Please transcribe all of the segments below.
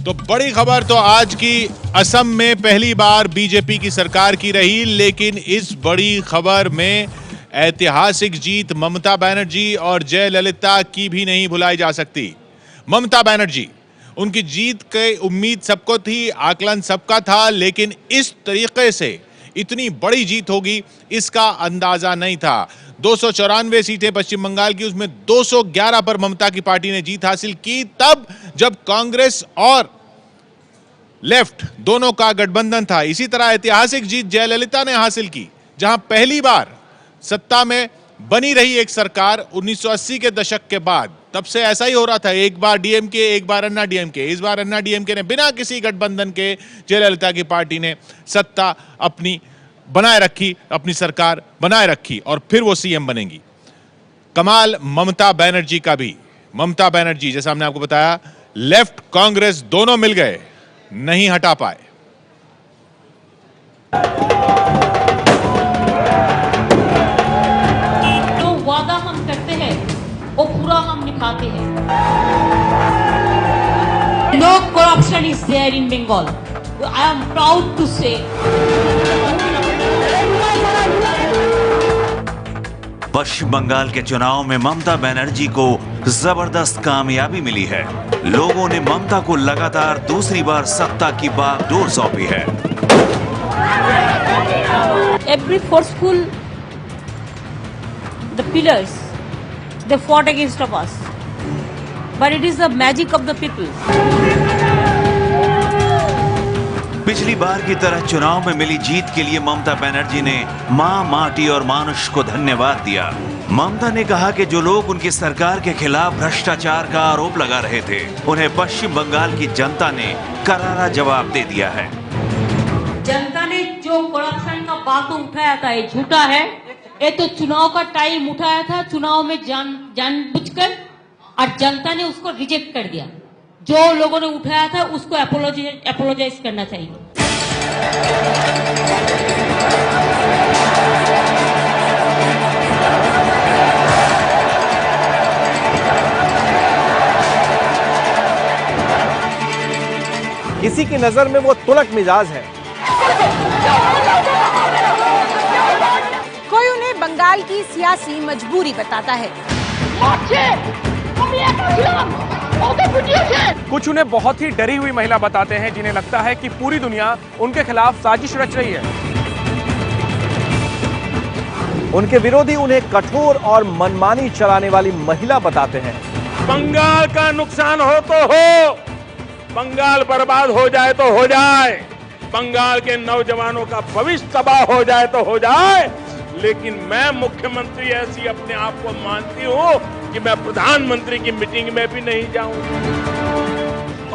तो बड़ी खबर तो आज की असम में पहली बार बीजेपी की सरकार की रही, लेकिन इस बड़ी खबर में ऐतिहासिक जीत ममता बनर्जी और जयललिता की भी नहीं भुलाई जा सकती। ममता बनर्जी, उनकी जीत की उम्मीद सबको थी, आकलन सबका था, लेकिन इस तरीके से इतनी बड़ी जीत होगी इसका अंदाजा नहीं था। 294 सीटें पश्चिम बंगाल की, उसमें 211 पर ममता की पार्टी ने जीत हासिल की, तब जब कांग्रेस और लेफ्ट दोनों का गठबंधन था। इसी तरह ऐतिहासिक जीत जयललिता ने हासिल की, जहां पहली बार सत्ता में बनी रही एक सरकार 1980 के दशक के बाद। तब से ऐसा ही हो रहा था, एक बार डीएमके, एक बार अन्ना डीएमके। इस बार अन्ना डीएमके ने बिना किसी गठबंधन के जयललिता की पार्टी ने सत्ता अपनी बनाए रखी, अपनी सरकार बनाए रखी और फिर वो सीएम बनेंगी। कमाल ममता बनर्जी का भी। ममता बनर्जी, जैसा हमने आपको बताया, लेफ्ट कांग्रेस दोनों मिल गए, नहीं हटा पाए। जो वादा हम करते हैं वो पूरा हम निभाते हैं। No corruption is there in Bengal. I am proud to say. पश्चिम बंगाल के चुनाव में ममता बनर्जी को जबरदस्त कामयाबी मिली है। लोगों ने ममता को लगातार दूसरी बार सत्ता की बागडोर सौंपी है। Every forceful, the pillars, they fought against of us. But it is the magic of the people. पिछली बार की तरह चुनाव में मिली जीत के लिए ममता बनर्जी ने मां, माटी और मानुष को धन्यवाद दिया। ममता ने कहा कि जो लोग उनकी सरकार के खिलाफ भ्रष्टाचार का आरोप लगा रहे थे, उन्हें पश्चिम बंगाल की जनता ने करारा जवाब दे दिया है। जनता ने जो करप्शन का बात उठाया था ये झूठा है। ये तो चुनाव का टाइम उठाया था, चुनाव में जानबूझकर, और जनता ने उसको रिजेक्ट कर दिया। जो लोगों ने उठाया था उसको अपोलोजाइज करना चाहिए। किसी की नजर में वो तुलक मिजाज है, कोई उन्हें बंगाल की सियासी मजबूरी बताता है, कुछ उन्हें बहुत ही डरी हुई महिला बताते हैं, जिन्हें लगता है कि पूरी दुनिया उनके खिलाफ साजिश रच रही है। उनके विरोधी उन्हें कठोर और मनमानी चलाने वाली महिला बताते हैं। बंगाल का नुकसान हो तो हो, बंगाल बर्बाद हो जाए तो हो जाए, बंगाल के नौजवानों का भविष्य तबाह हो जाए तो हो जाए, लेकिन मैं मुख्यमंत्री ऐसी अपने आप को मानती हूं कि मैं प्रधानमंत्री की मीटिंग में भी नहीं जाऊंगी।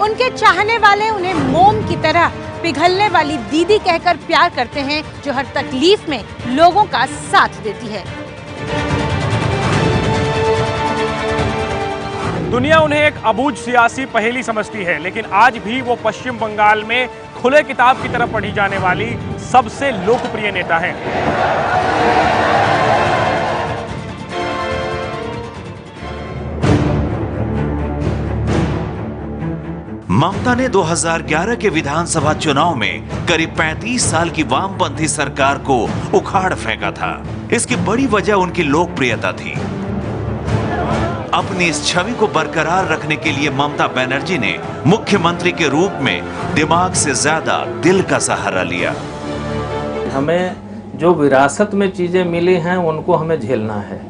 उनके चाहने वाले उन्हें मोम की तरह पिघलने वाली दीदी कहकर प्यार करते हैं, जो हर तकलीफ में लोगों का साथ देती है। दुनिया उन्हें एक अबूझ सियासी पहेली समझती है, लेकिन आज भी वो पश्चिम बंगाल में खुले किताब की तरह पढ़ी जाने वाली सबसे लोकप्रिय नेता हैं। ममता ने 2011 के विधानसभा चुनाव में करीब 35 साल की वामपंथी सरकार को उखाड़ फेंका था। इसकी बड़ी वजह उनकी लोकप्रियता थी। अपनी इस छवि को बरकरार रखने के लिए ममता बनर्जी ने मुख्यमंत्री के रूप में दिमाग से ज्यादा दिल का सहारा लिया। हमें जो विरासत में चीजें मिली हैं उनको हमें झेलना है,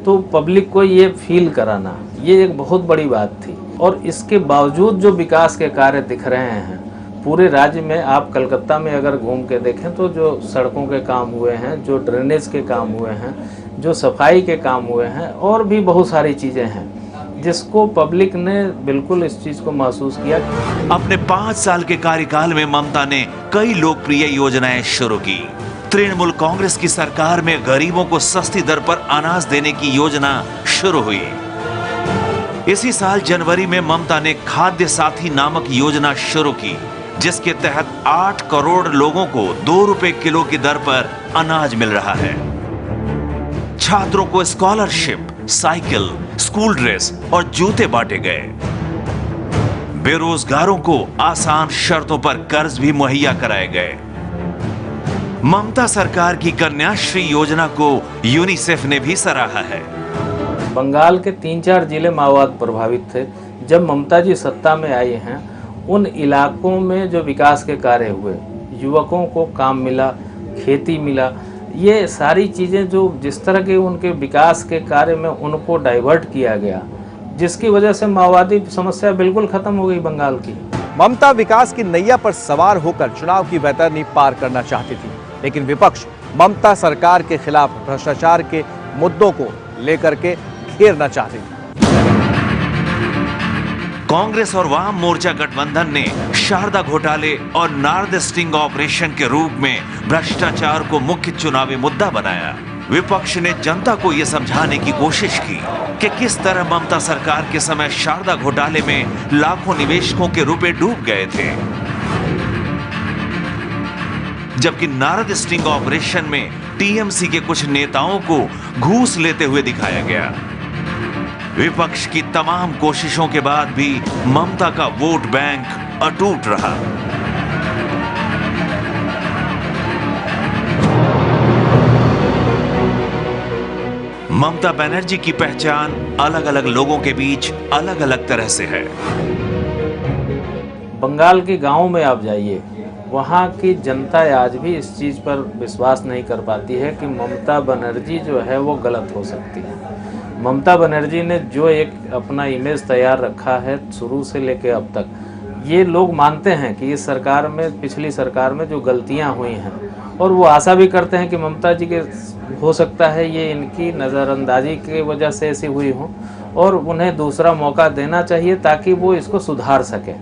तो पब्लिक को ये फील कराना, ये एक बहुत बड़ी बात थी। और इसके बावजूद जो विकास के कार्य दिख रहे हैं पूरे राज्य में, आप कलकत्ता में अगर घूम के देखें तो जो सड़कों के काम हुए हैं, जो ड्रेनेज के काम हुए हैं, जो सफाई के काम हुए हैं, और भी बहुत सारी चीज़ें हैं जिसको पब्लिक ने बिल्कुल इस चीज़ को महसूस किया। अपने 5 साल के कार्यकाल में ममता ने कई लोकप्रिय योजनाएं शुरू की। तृणमूल कांग्रेस की सरकार में गरीबों को सस्ती दर पर अनाज देने की योजना शुरू हुई। इसी साल जनवरी में ममता ने खाद्य साथी नामक योजना शुरू की, जिसके तहत 8 करोड़ लोगों को 2 रुपए किलो की दर पर अनाज मिल रहा है। छात्रों को स्कॉलरशिप, साइकिल, स्कूल ड्रेस और जूते बांटे गए। बेरोजगारों को आसान शर्तों पर कर्ज भी मुहैया कराए गए। ममता सरकार की कन्याश्री योजना को यूनिसेफ ने भी सराहा है। बंगाल के 3-4 जिले माओवाद प्रभावित थे। जब ममता जी सत्ता में आई हैं, उन इलाकों में जो विकास के कार्य हुए, युवकों को काम मिला, खेती मिला, ये सारी चीज़ें जो जिस तरह के उनके विकास के कार्य में उनको डाइवर्ट किया गया, जिसकी वजह से माओवादी समस्या बिल्कुल खत्म हो गई बंगाल की। ममता विकास की नैया पर सवार होकर चुनाव की बैतरनी पार करना चाहती थी, लेकिन विपक्ष ममता सरकार के खिलाफ भ्रष्टाचार के मुद्दों को लेकर के घेरना चाहती थी। कांग्रेस और वाम मोर्चा गठबंधन ने शारदा घोटाले और नार्द स्टिंग ऑपरेशन के रूप में भ्रष्टाचार को मुख्य चुनावी मुद्दा बनाया। विपक्ष ने जनता को यह समझाने की कोशिश की कि किस तरह ममता सरकार के समय शारदा घोटाले में लाखों निवेशकों के रुपए डूब गए थे, जबकि नारद स्टिंग ऑपरेशन में टीएमसी के कुछ नेताओं को घूस लेते हुए दिखाया गया। विपक्ष की तमाम कोशिशों के बाद भी ममता का वोट बैंक अटूट रहा। ममता बनर्जी की पहचान अलग अलग लोगों के बीच अलग अलग तरह से है। बंगाल के गांवों में आप जाइए, वहाँ की जनता आज भी इस चीज़ पर विश्वास नहीं कर पाती है कि ममता बनर्जी जो है वो गलत हो सकती है। ममता बनर्जी ने जो एक अपना इमेज तैयार रखा है शुरू से लेकर अब तक, ये लोग मानते हैं कि इस सरकार में, पिछली सरकार में जो गलतियां हुई हैं, और वो आशा भी करते हैं कि ममता जी के हो सकता है ये इनकी नज़रअंदाजी की वजह से ऐसी हुई हो और उन्हें दूसरा मौका देना चाहिए ताकि वो इसको सुधार सके।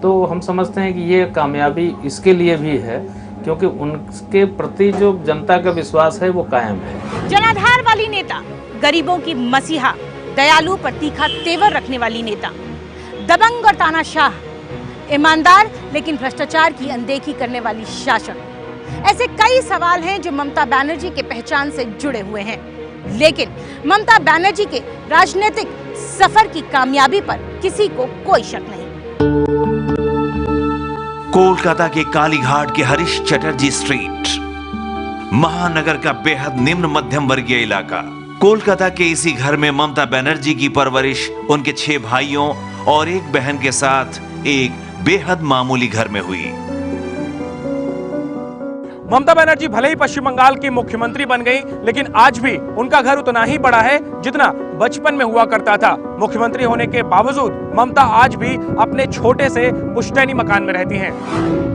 तो हम समझते हैं कि ये कामयाबी इसके लिए भी है क्योंकि उनके प्रति जो जनता का विश्वास है वो कायम है। जनाधार वाली नेता, गरीबों की मसीहा, दयालु पर तीखा तेवर रखने वाली नेता, दबंग और तानाशाह, ईमानदार लेकिन भ्रष्टाचार की अनदेखी करने वाली शासक, ऐसे कई सवाल हैं जो ममता बनर्जी के पहचान से जुड़े हुए हैं। लेकिन ममता बनर्जी के राजनीतिक सफर की कामयाबी पर किसी को कोई शक नहीं। कोलकाता के कालीघाट के हरीश चटर्जी स्ट्रीट, महानगर का बेहद निम्न मध्यम वर्गीय इलाका। कोलकाता के इसी घर में ममता बनर्जी की परवरिश उनके 6 भाइयों और एक बहन के साथ एक बेहद मामूली घर में हुई। ममता बनर्जी भले ही पश्चिम बंगाल की मुख्यमंत्री बन गई, लेकिन आज भी उनका घर उतना ही बड़ा है जितना बचपन में हुआ करता था। मुख्यमंत्री होने के बावजूद ममता आज भी अपने छोटे से पुश्तैनी मकान में रहती हैं।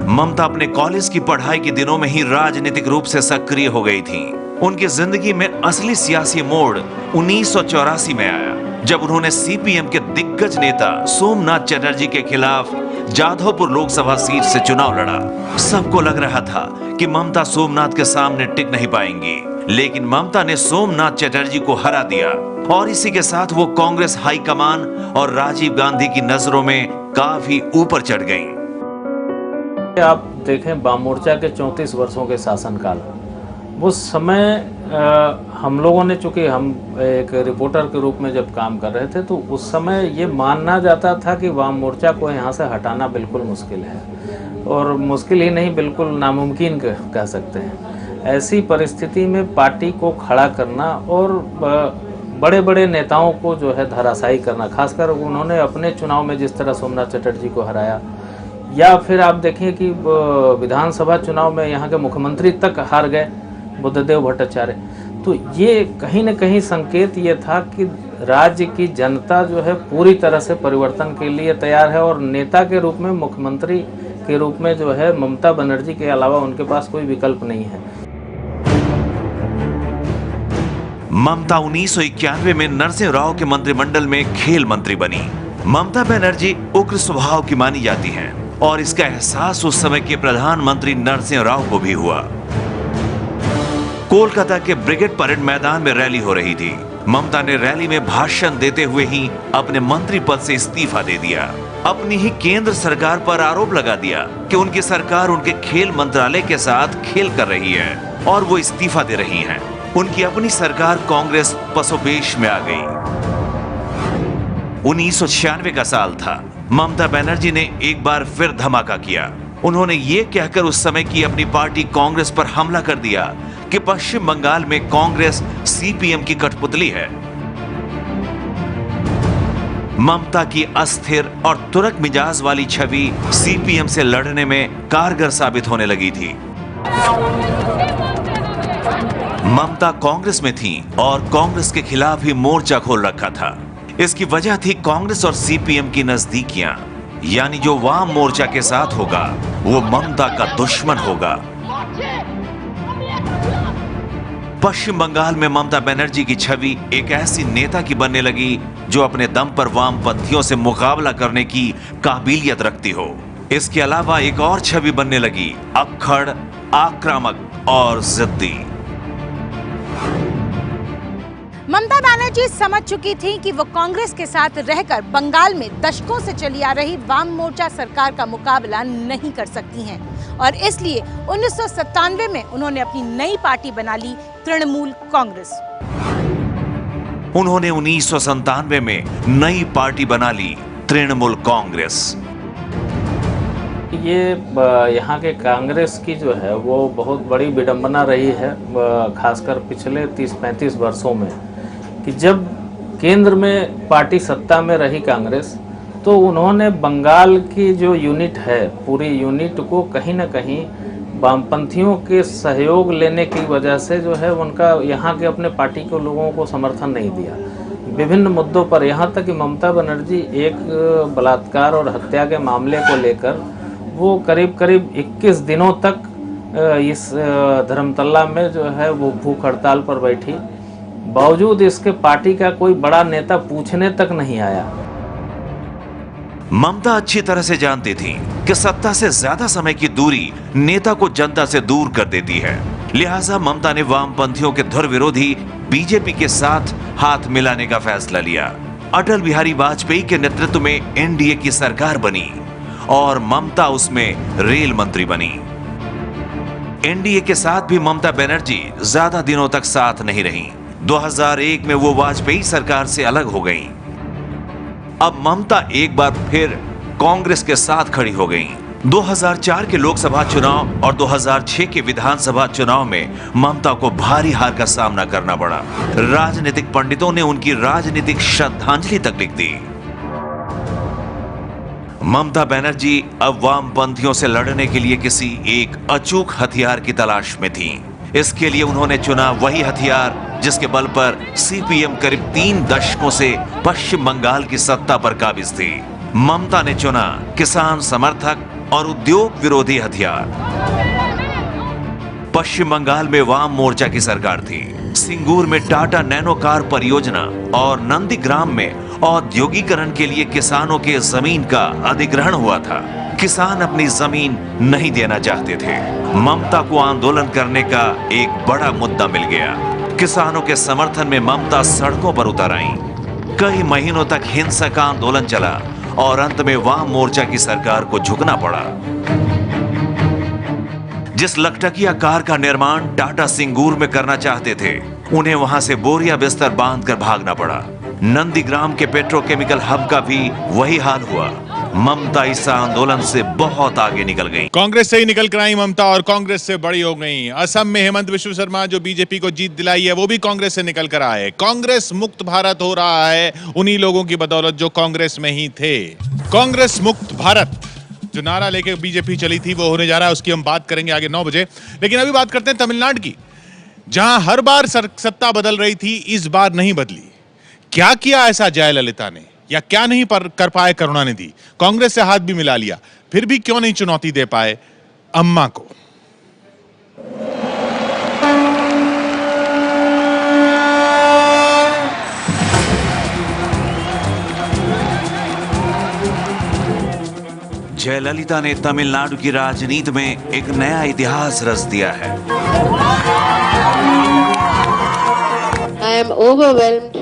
ममता अपने कॉलेज की पढ़ाई के दिनों में ही राजनीतिक रूप से सक्रिय हो गई थी। उनकी जिंदगी में असली सियासी मोड़ 1984 में आया, जब उन्होंने सीपीएम के दिग्गज नेता सोमनाथ चटर्जी के खिलाफ जाधवपुर लोकसभा सीट से चुनाव लड़ा। सबको लग रहा था कि ममता सोमनाथ के सामने टिक नहीं पाएंगी, लेकिन ममता ने सोमनाथ चटर्जी को हरा दिया और इसी के साथ वो कांग्रेस हाईकमान और राजीव गांधी की नजरों में काफी ऊपर चढ़ गईं। आप देखें वाम मोर्चा के 34 वर्षों के शासनकाल, उस समय हम लोगों ने, चूंकि हम एक रिपोर्टर के रूप में जब काम कर रहे थे, तो उस समय ये मानना जाता था कि वाम मोर्चा को यहाँ से हटाना बिल्कुल मुश्किल है, और मुश्किल ही नहीं बिल्कुल नामुमकिन कह सकते हैं। ऐसी परिस्थिति में पार्टी को खड़ा करना और बड़े बड़े नेताओं को जो है धराशायी करना, खासकर उन्होंने अपने चुनाव में जिस तरह सोमनाथ चटर्जी को हराया, या फिर आप देखें कि विधानसभा चुनाव में यहाँ के मुख्यमंत्री तक हार गए बुद्धदेव भट्टाचार्य, तो ये कहीं न कहीं संकेत ये था कि राज्य की जनता जो है पूरी तरह से परिवर्तन के लिए तैयार है, और नेता के रूप में, मुख्यमंत्री के रूप में जो है ममता बनर्जी के अलावा उनके पास कोई विकल्प नहीं है। ममता 1991 में नरसिंह राव के मंत्रिमंडल में खेल मंत्री बनी। ममता बनर्जी उग्र स्वभाव की मानी जाती हैं और इसका एहसास उस समय के प्रधानमंत्री नरसिंह राव को भी हुआ। कोलकाता के ब्रिगेड परेड मैदान में रैली हो रही थी। ममता ने रैली में भाषण देते हुए ही अपने मंत्री पद से इस्तीफा दे दिया। अपनी ही केंद्र सरकार पर आरोप लगा दिया कि उनकी सरकार उनके खेल मंत्रालय के साथ खेल कर रही है और वो इस्तीफा दे रही हैं। उनकी अपनी सरकार कांग्रेस पसोपेश में आ गई। 1996 का साल था। ममता बनर्जी ने एक बार फिर धमाका किया। उन्होंने ये कहकर उस समय की अपनी पार्टी कांग्रेस पर हमला कर दिया कि पश्चिम बंगाल में कांग्रेस सीपीएम की कठपुतली है। ममता की अस्थिर और तुरक मिजाज वाली छवि सीपीएम से लड़ने में कारगर साबित होने लगी थी। ममता कांग्रेस में थी और कांग्रेस के खिलाफ ही मोर्चा खोल रखा था। इसकी वजह थी कांग्रेस और सीपीएम की नजदीकियां, यानी जो वाम मोर्चा के साथ होगा वो ममता का दुश्मन होगा। पश्चिम बंगाल में ममता बनर्जी की छवि एक ऐसी नेता की बनने लगी जो अपने दम पर वामपंथियों से मुकाबला करने की काबिलियत रखती हो। इसके अलावा एक और छवि बनने लगी, अक्खड़, आक्रामक और जिद्दी। ममता बनर्जी समझ चुकी थी कि वो कांग्रेस के साथ रहकर बंगाल में दशकों से चली आ रही वाम मोर्चा सरकार का मुकाबला नहीं कर सकती हैं और इसलिए 1997 में उन्होंने अपनी नई पार्टी बना ली, तृणमूल कांग्रेस। उन्होंने 1997 में नई पार्टी बना ली, तृणमूल कांग्रेस। ये यहाँ के कांग्रेस की जो है वो बहुत बड़ी विडंबना रही है, खासकर पिछले 30-35 वर्षों में, कि जब केंद्र में पार्टी सत्ता में रही कांग्रेस तो उन्होंने बंगाल की जो यूनिट है, पूरी यूनिट को कहीं ना कहीं वामपंथियों के सहयोग लेने की वजह से जो है उनका यहाँ के अपने पार्टी के लोगों को समर्थन नहीं दिया विभिन्न मुद्दों पर। यहाँ तक कि ममता बनर्जी एक बलात्कार और हत्या के मामले को लेकर वो करीब 21 दिनों तक इस धर्मतला में जो है वो भूख हड़ताल पर बैठी। बावजूद इसके पार्टी का कोई बड़ा नेता पूछने तक नहीं आया। ममता अच्छी तरह से जानती थी कि सत्ता से ज्यादा समय की दूरी नेता को जनता से दूर कर देती है। लिहाजा ममता ने वामपंथियों के धुर विरोधी बीजेपी के साथ हाथ मिलाने का फैसला लिया। अटल बिहारी वाजपेयी के नेतृत्व में एनडीए की सरकार बनी और ममता उसमें रेल मंत्री बनी। एनडीए के साथ भी ममता बनर्जी ज्यादा दिनों तक साथ नहीं रही। 2001 में वो वाजपेयी सरकार से अलग हो गईं। अब ममता एक बार फिर कांग्रेस के साथ खड़ी हो गईं। 2004 के लोकसभा चुनाव और 2006 के विधानसभा चुनाव में ममता को भारी हार का सामना करना पड़ा। राजनीतिक पंडितों ने उनकी राजनीतिक श्रद्धांजलि तक लिख दी। ममता बनर्जी अब वामपंथियों से लड़ने के लिए किसी एक अचूक हथियार की तलाश में थी। इसके लिए उन्होंने चुना वही हथियार जिसके बल पर सीपीएम करीब 3 दशकों से पश्चिम बंगाल की सत्ता पर काबिज थी। ममता ने चुना किसान समर्थक और उद्योग विरोधी हथियार। पश्चिम बंगाल में वाम मोर्चा की सरकार थी। सिंगूर में टाटा नैनो कार परियोजना और नंदीग्राम में औद्योगिकरण के लिए किसानों के जमीन का अधिग्रहण हुआ था। किसान अपनी जमीन नहीं देना चाहते थे। ममता को आंदोलन करने का एक बड़ा मुद्दा मिल गया। किसानों के समर्थन में ममता सड़कों पर उतर आईं। कई महीनों तक हिंसक आंदोलन चला और अंत में वाम मोर्चा की सरकार को झुकना पड़ा। जिस लखटकिया कार का निर्माण टाटा सिंगूर में करना चाहते थे, उन्हें वहां से बोरिया बिस्तर बांधकर भागना पड़ा। नंदीग्राम के पेट्रोकेमिकल हब का भी वही हाल हुआ। ममता इस आंदोलन से बहुत आगे निकल गई। कांग्रेस से ही निकल कर आई ममता और कांग्रेस से बड़ी हो गई। असम में हेमंत बिश्व शर्मा जो बीजेपी को जीत दिलाई है वो भी कांग्रेस से निकल कर आए। कांग्रेस मुक्त भारत हो रहा है उन्हीं लोगों की बदौलत जो कांग्रेस में ही थे। कांग्रेस मुक्त भारत जो नारा लेके बीजेपी चली थी वो होने जा रहा है, उसकी हम बात करेंगे आगे 9 बजे। लेकिन अभी बात करते हैं तमिलनाडु की, जहां हर बार सत्ता बदल रही थी, इस बार नहीं बदली। क्या किया ऐसा जयललिता ने या क्या नहीं कर पाए करुणानिधि? कांग्रेस से हाथ भी मिला लिया, फिर भी क्यों नहीं चुनौती दे पाए अम्मा को? जयललिता ने तमिलनाडु की राजनीति में एक नया इतिहास रच दिया है। I am overwhelmed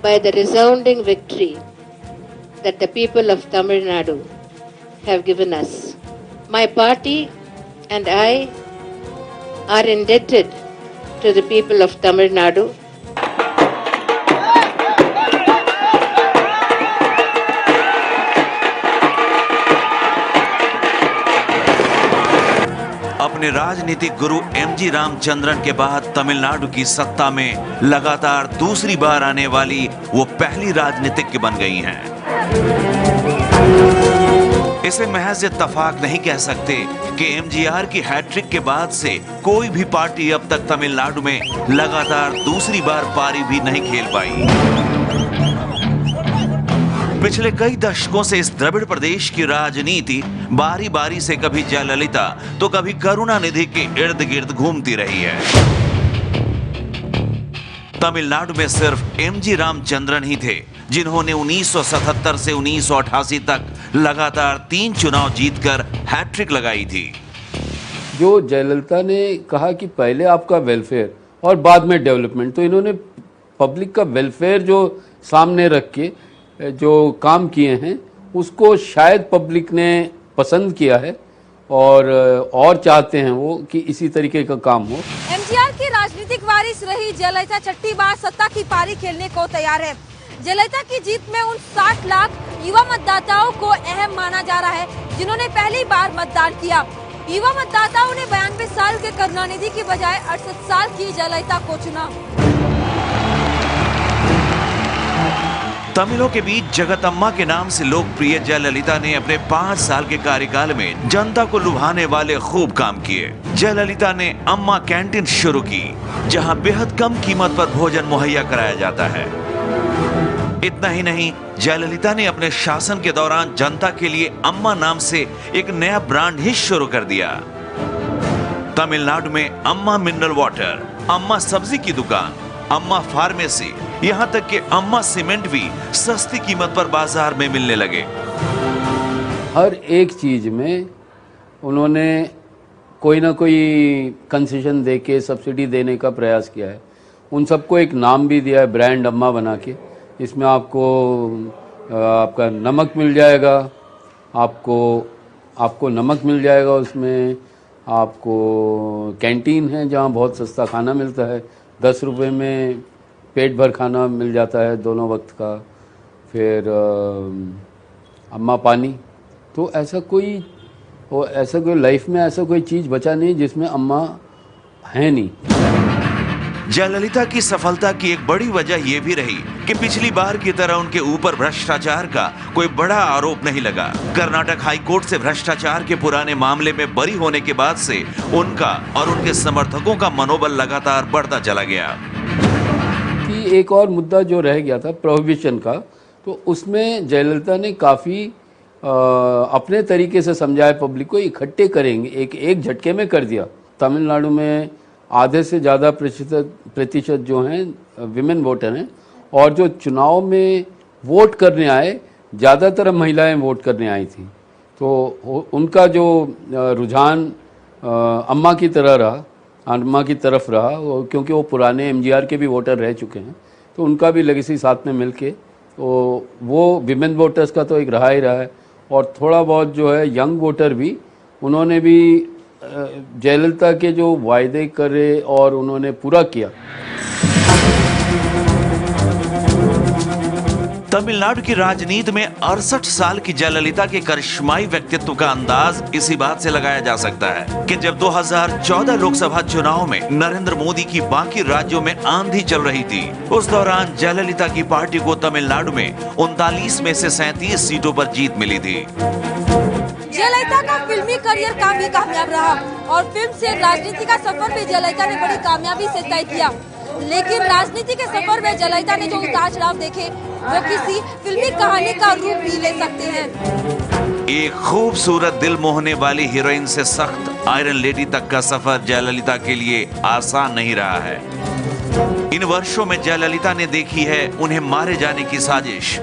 by the resounding victory that the people of Tamil Nadu have given us. My party and I are indebted to the people of Tamil Nadu अपने राजनीतिक गुरु एमजी रामचंद्रन के बाद तमिलनाडु की सत्ता में लगातार दूसरी बार आने वाली वो पहली राजनीतिज्ञ बन गई हैं। इसे महज इत्तेफाक नहीं कह सकते कि एमजीआर की हैट्रिक के बाद से कोई भी पार्टी अब तक तमिलनाडु में लगातार दूसरी बार पारी भी नहीं खेल पाई। पिछले कई दशकों से इस द्रविड़ प्रदेश की राजनीति बारी बारी से कभी जयललिता तो कभी करुणानिधि के इर्द गिर्द घूमती रही है। तमिलनाडु में सिर्फ एमजी रामचंद्रन ही थे जिन्होंने 1977 से 1988 तक लगातार 3 चुनाव जीतकर हैट्रिक लगाई थी। जो जयललिता ने कहा कि पहले आपका वेलफेयर और बाद में डेवलपमेंट, तो इन्होंने पब्लिक का वेलफेयर जो सामने रख के जो काम किए हैं उसको शायद पब्लिक ने पसंद किया है और चाहते हैं वो कि इसी तरीके का काम हो। एमजीआर की राजनीतिक वारिस रही जयललिता छठी बार सत्ता की पारी खेलने को तैयार है। जयललिता की जीत में उन 60 लाख युवा मतदाताओं को अहम माना जा रहा है जिन्होंने पहली बार मतदान किया। युवा मतदाताओं ने 92 साल के करुणानिधि की बजाय 68 साल की जयललिता को चुना। तमिलों के बीच जगतम्मा के नाम से लोकप्रिय जयललिता ने अपने 5 साल के कार्यकाल में जनता को लुभाने वाले खूब काम किए। जयललिता ने अम्मा कैंटीन शुरू की जहां बेहद कम कीमत पर भोजन मुहैया कराया जाता है। इतना ही नहीं, जयललिता ने अपने शासन के दौरान जनता के लिए अम्मा नाम से एक नया ब्रांड ही शुरू कर दिया। तमिलनाडु में अम्मा मिनरल वाटर, अम्मा सब्जी की दुकान, अम्मा फार्मेसी, यहाँ तक कि अम्मा सीमेंट भी सस्ती कीमत पर बाजार में मिलने लगे। हर एक चीज में उन्होंने कोई ना कोई कंसेशन दे के सब्सिडी देने का प्रयास किया है। उन सबको एक नाम भी दिया है, ब्रांड अम्मा बना के। इसमें आपको आपका नमक मिल जाएगा, आपको नमक मिल जाएगा, उसमें आपको कैंटीन है जहाँ बहुत सस्ता खाना मिलता है, 10 रुपये में पेट भर खाना मिल जाता है दोनों वक्त का। फिर अम्मा पानी, तो ऐसा कोई लाइफ में ऐसा कोई चीज़ बचा नहीं जिसमें अम्मा है नहीं। जयललिता की सफलता की एक बड़ी वजह यह भी रही कि पिछली बार की तरह उनके ऊपर भ्रष्टाचार का कोई बड़ा आरोप नहीं लगा। कर्नाटक हाई कोर्ट से भ्रष्टाचार के पुराने मामले में बरी होने के बाद से उनका और उनके समर्थकों का मनोबल लगातार बढ़ता चला गया। कि एक और मुद्दा जो रह गया था प्रोहिबिशन का, तो उसमें जयललिता ने काफ़ी अपने तरीके से समझाया पब्लिक को, इकट्ठे करेंगे, एक झटके में कर दिया। तमिलनाडु में आधे से ज़्यादा प्रतिशत जो हैं विमेन वोटर हैं, और जो चुनाव में वोट करने आए ज़्यादातर महिलाएं वोट करने आई थी। तो उनका जो रुझान अम्मा की तरफ रहा, क्योंकि वो पुराने एमजीआर के भी वोटर रह चुके हैं, तो उनका भी लेगेसी साथ में मिलके तो वो विमेन वोटर्स का तो एक रहा ही रहा है। और थोड़ा बहुत जो है यंग वोटर भी, उन्होंने भी जयललिता के जो वायदे करे और उन्होंने पूरा किया। तमिलनाडु की राजनीति में 68 साल की जयललिता के करिश्माई व्यक्तित्व का अंदाज इसी बात से लगाया जा सकता है कि जब 2014 लोकसभा चुनाव में नरेंद्र मोदी की बाकी राज्यों में आंधी चल रही थी, उस दौरान जयललिता की पार्टी को तमिलनाडु में 39 में से 37 सीटों पर जीत मिली थी। जयललिता का फिल्मी करियर काफी कामयाब रहा और फिल्म से राजनीति का सफर भी जयललिता ने बड़ी कामयाबी से तय किया। लेकिन राजनीति के सफर में जयललिता ने जो उतार चढ़ाव देखे वो किसी फिल्मी कहानी का रूप भी ले सकते हैं। एक खूबसूरत दिल मोहने वाली हीरोइन से सख्त आयरन लेडी तक का सफर जयललिता के लिए आसान नहीं रहा है। इन वर्षों में जयललिता ने देखी है उन्हें मारे जाने की साजिश,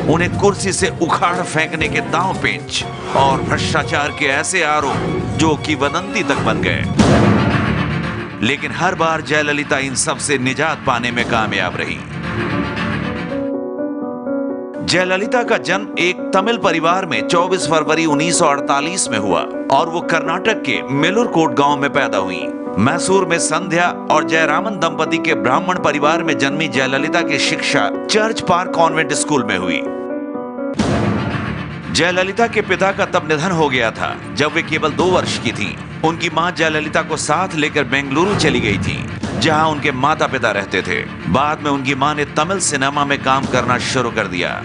उन्हें कुर्सी से उखाड़ फेंकने के दांव पेंच और भ्रष्टाचार के ऐसे आरोप जो किंवदंती तक बन गए। लेकिन हर बार जयललिता इन सब से निजात पाने में कामयाब रही। जयललिता का जन्म एक तमिल परिवार में 24 फरवरी 1948 में हुआ और वो कर्नाटक के मेलुरकोट गांव में पैदा हुई। मैसूर में संध्या और जयरामन दंपति के ब्राह्मण परिवार में जन्मी जयललिता की शिक्षा चर्च पार्क कॉन्वेंट स्कूल में हुई। जयललिता के पिता का तब निधन हो गया था जब वे केवल 2 वर्ष की थीं। उनकी मां जयललिता को साथ लेकर बेंगलुरु चली गई थी, जहां उनके माता पिता रहते थे। बाद में उनकी मां ने तमिल सिनेमा में काम करना शुरू कर दिया।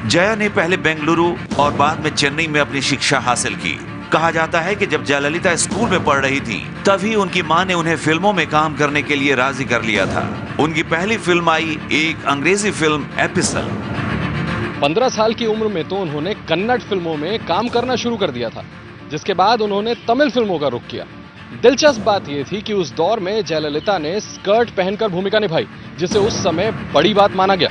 जया ने पहले बेंगलुरु और बाद में चेन्नई में अपनी शिक्षा हासिल की। कहा जाता है कि जब जयललिता स्कूल में पढ़ रही थी, तभी उनकी मां ने उन्हें फिल्मों में काम करने के लिए राजी कर लिया था। उनकी पहली फिल्म आई एक अंग्रेजी फिल्म एपिसल। 15 साल की उम्र में तो उन्होंने कन्नड़ फिल्मों में काम करना शुरू कर दिया था, जिसके बाद उन्होंने तमिल फिल्मों का रुख किया। दिलचस्प बात यह थी कि उस दौर में जयललिता ने स्कर्ट पहनकर भूमिका निभाई, जिसे उस समय बड़ी बात माना गया।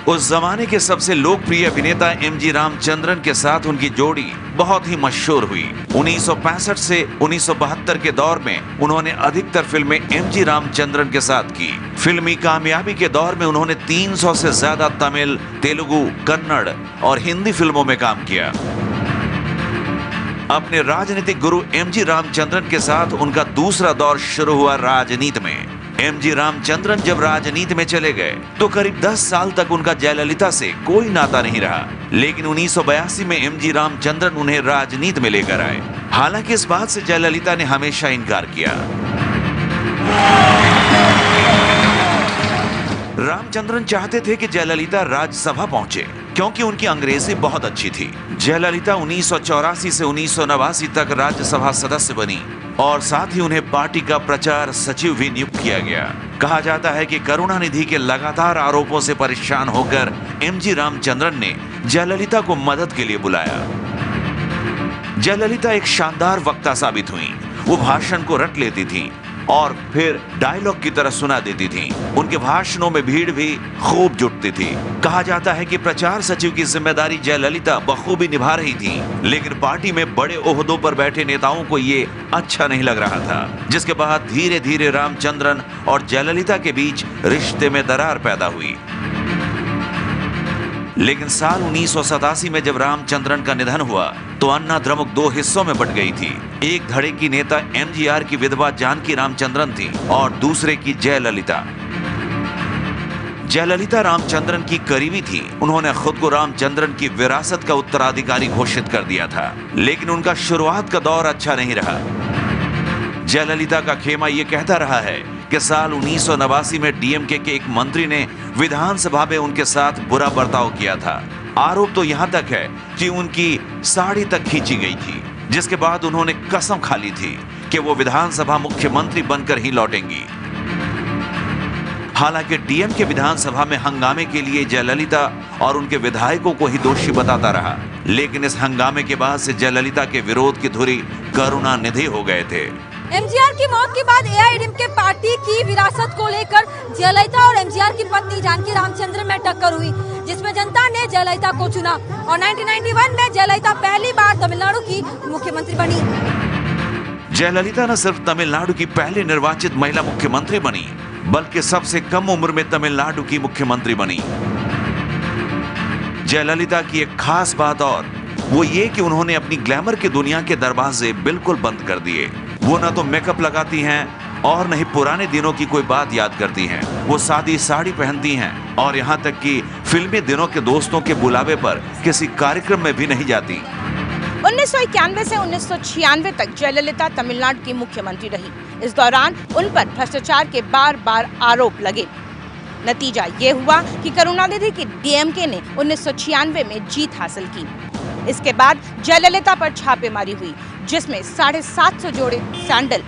उस जमाने के सबसे लोकप्रिय अभिनेता एमजी रामचंद्रन के साथ उनकी जोड़ी बहुत ही मशहूर हुई। 1965 से 1972 के दौर में उन्होंने अधिकतर फिल्में एमजी रामचंद्रन के साथ की। फिल्मी कामयाबी के दौर में उन्होंने 300 से ज्यादा तमिल, तेलुगु, कन्नड़ और हिंदी फिल्मों में काम किया। अपने राजनीतिक गुरु एमजी रामचंद्रन के साथ उनका दूसरा दौर शुरू हुआ राजनीति में। एमजी रामचंद्रन जब राजनीति में चले गए तो करीब 10 साल तक उनका जयललिता से कोई नाता नहीं रहा, लेकिन 1982 में एमजी रामचंद्रन उन्हें राजनीति में लेकर आए। हालांकि इस बात से जयललिता ने हमेशा इनकार किया। रामचंद्रन चाहते थे कि जयललिता राज्यसभा पहुंचे, क्योंकि उनकी अंग्रेजी बहुत अच्छी थी। जयललिता 1984 से 1989 तक राज्यसभा सदस्य बनी और साथ ही उन्हें पार्टी का प्रचार सचिव भी नियुक्त किया गया। कहा जाता है कि करुणानिधि के लगातार आरोपों से परेशान होकर एमजी रामचंद्रन ने जयललिता को मदद के लिए बुलाया। जयललिता एक शानदार वक्ता साबित हुई। वो भाषण को रट लेती थी और फिर डायलॉग की तरह सुना देती थी। उनके भाषणों में भीड़ भी खूब जुटती थी। कहा जाता है कि प्रचार सचिव की जिम्मेदारी जयललिता बखूबी निभा रही थी, लेकिन पार्टी में बड़े ओहदों पर बैठे नेताओं को ये अच्छा नहीं लग रहा था, जिसके बाद धीरे धीरे रामचंद्रन और जयललिता के बीच रिश्ते में दरार पैदा हुई। लेकिन साल 1987 में जब रामचंद्रन का निधन हुआ तो अन्ना द्रमुक 2 हिस्सों में बट गई थी। एक धड़े की नेता एमजीआर की विधवा जानकी रामचंद्रन थी और दूसरे की जयललिता। जयललिता रामचंद्रन की करीबी थी। उन्होंने खुद को रामचंद्रन की विरासत का उत्तराधिकारी घोषित कर दिया था, लेकिन उनका शुरुआत का दौर अच्छा नहीं रहा। जयललिता का खेमा ये कहता रहा है कि साल 1989 में डीएमके के एक मंत्री ने विधानसभा में उनके साथ बुरा बर्ताव किया था। आरोप तो यहां तक है कि उनकी साड़ी तक खींची गई थी, जिसके बाद उन्होंने कसम खा ली थी कि वो विधानसभा मुख्यमंत्री बनकर ही लौटेंगी। हालांकि डीएमके विधानसभा में हंगामे के लिए जयललिता और उनके विधायकों को ही दोषी बताता रहा, लेकिन इस हंगामे के बाद से जयललिता के विरोध की धुरी करुणानिधि हो गए थे। एमजीआर की मौत के बाद एआईएडीएमके पार्टी की विरासत को लेकर जयललिता और एमजीआर की पत्नी जानकी रामचंद्रन में टक्कर हुई, जिसमें जनता ने जयललिता को चुना और 1991 में जयललिता पहली बार तमिलनाडु की मुख्यमंत्री बनी। जयललिता न सिर्फ तमिलनाडु की पहली निर्वाचित महिला मुख्यमंत्री बनी, बल्कि सबसे कम उम्र में तमिलनाडु की मुख्यमंत्री बनी। जयललिता की एक खास बात और वो ये कि उन्होंने अपनी ग्लैमर की दुनिया के दरवाजे बिल्कुल बंद कर दिए। वो न तो मेकअप लगाती हैं और न ही पुराने दिनों की कोई बात याद करती हैं। वो सादी साड़ी पहनती हैं और यहाँ तक कि फिल्मी दिनों के दोस्तों के बुलावे पर किसी कार्यक्रम में भी नहीं जाती। 1991 से 1996 तक जयललिता तमिलनाडु की मुख्यमंत्री रही। इस दौरान उन पर भ्रष्टाचार के बार बार आरोप लगे। नतीजा ये हुआ कि करुणानिधि की डीएमके ने 1996 में जीत हासिल की। इसके बाद जयललिता पर छापेमारी हुई, जिसमें 750 जोड़े सैंडल,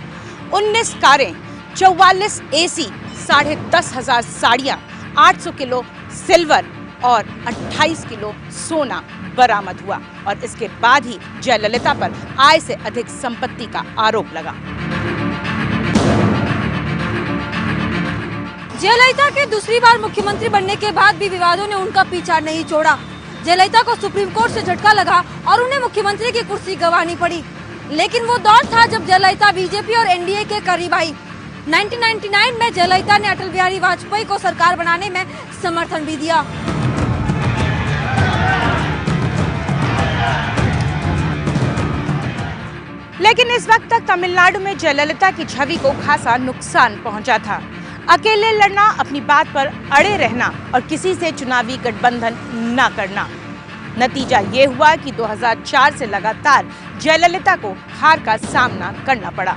19 कारें, 44 एसी, 10,500 साड़ियां, 800 किलो सिल्वर और 28 किलो सोना बरामद हुआ और इसके बाद ही जयललिता पर आय से अधिक संपत्ति का आरोप लगा। जयललिता के दूसरी बार मुख्यमंत्री बनने के बाद भी विवादों ने उनका पीछा नहीं छोड़ा। जयललिता को सुप्रीम कोर्ट से झटका लगा और उन्हें मुख्यमंत्री की कुर्सी गंवानी पड़ी। लेकिन वो दौर था जब जयललिता बीजेपी और एनडीए के करीब आई। 1999 में जयललिता ने अटल बिहारी वाजपेयी को सरकार बनाने में समर्थन भी दिया। लेकिन इस वक्त तक तमिलनाडु में जयललिता की छवि को खासा नुकसान पहुंचा था। अकेले लड़ना, अपनी बात पर अड़े रहना और किसी से चुनावी गठबंधन न करना। नतीजा ये हुआ कि 2004 से लगातार जयललिता को हार का सामना करना पड़ा।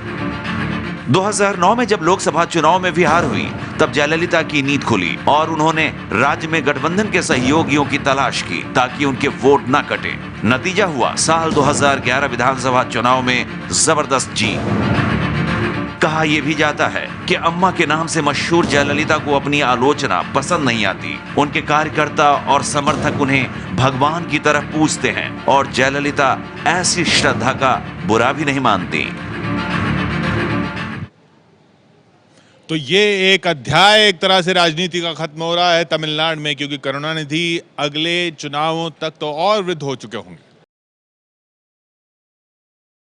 2009 में जब लोकसभा चुनाव में भी हार हुई, तब जयललिता की नींद खुली और उन्होंने राज्य में गठबंधन के सहयोगियों की तलाश की ताकि उनके वोट न कटे। नतीजा हुआ साल 2011 विधानसभा चुनाव में जबरदस्त जीत। कहा यह भी जाता है कि अम्मा के नाम से मशहूर जयललिता को अपनी आलोचना पसंद नहीं आती। उनके कार्यकर्ता और समर्थक उन्हें भगवान की तरह पूजते हैं और जयललिता ऐसी श्रद्धा का बुरा भी नहीं मानती। तो ये एक अध्याय एक तरह से राजनीति का खत्म हो रहा है तमिलनाडु में, क्योंकि करुणानिधि अगले चुनावों तक तो और वृद्ध हो चुके होंगे।